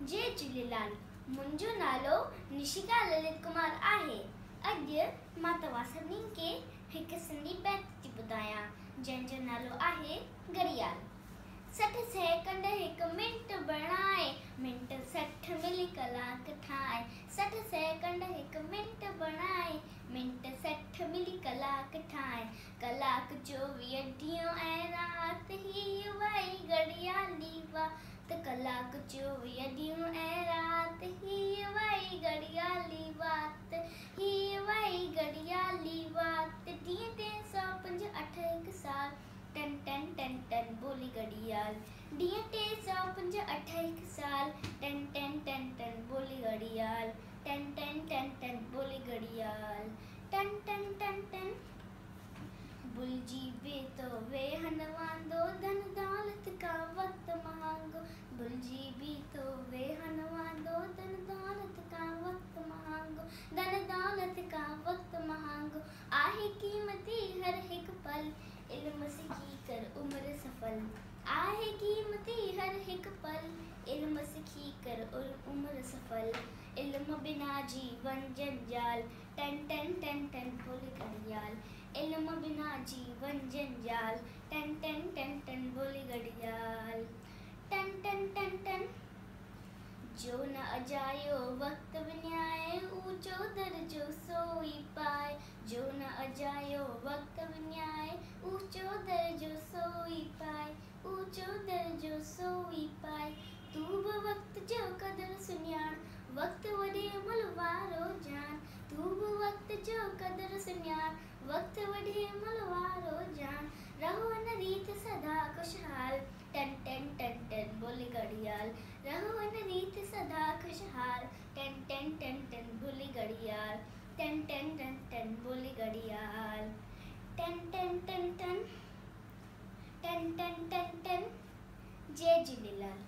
जय झूलेलाल। मुंहिंजो नालो निशिका ललित कुमार आहे। अॼु मां तव्हां सभिनी खे हिकु सिंधी बैत थी ॿुधायां जंहिंजो नालो आहे घड़ियाल। 60 सेकंड हिकु मिंट बणाए, मिंट 60 मिली कलाक ठाहे। 60 सेकंड हिकु मिंट बणाए, मिंट 60 मिली कलाक ठाहे। कलाक 24 ॾींहं ऐं राति ही वई घड़ियाली वात। कलाक 24 ॾींहं ऐं राति ही वई घड़ियाली वात। ही वई घड़ियाली वात। ॾींहं 305 1 साल। टन टन टन टन बोली घड़ियाल। ॾींहं 305 1 साल। टन टन टन टन बोली घड़ियाल। टन टन टन टन बोली घड़ियाल। टन टन टन टन भुलिजी बे तो वेहन वांदो, धन दौलत का वक्त महांगो। भुलिजी भी तो वेहन वांदो, धन दौलत का वक्त महांगो। धन दौलत का वक्त महांगो। आहे कीमती हर हिकु पल, इल्म सिखी कर उम्र सफल। आहे कीमती हर हिकु पल, इल्म सिखी कर उम्र सफल। इल्म बिना जीवन जंजाल। टन टन टन टन बोली घड़ियाल। इल्म बिना जीवन जंजाल। टन टन टन टन बोली घड़ियाल। टन टन टन टन जो न अजायो वक्त विन्याए, ऊंचो दर्जो सोई पाए। जो न अजायो वक्त विन्याए, ऊंचो दर्जो सोई पाए। ऊंचो दर्जो सोई पाए। तू बि वक्त जो कदर सुञाण, वक्त वॾे मुल वारो जान। तू बि वक्त जो कदर सुञाण, वक्त वॾे मुल वारो जान। रहो न रीत सदा खुशहाल। टन टन टन टन बोली घड़ियाल। रहो न रीत सदा खुशहाल। टन टन टन टन बोली घड़ियाल। टन टन टन टन बोली घड़ियाल। टन टन टन टन टन टन टन टन। जय झूलेलाल।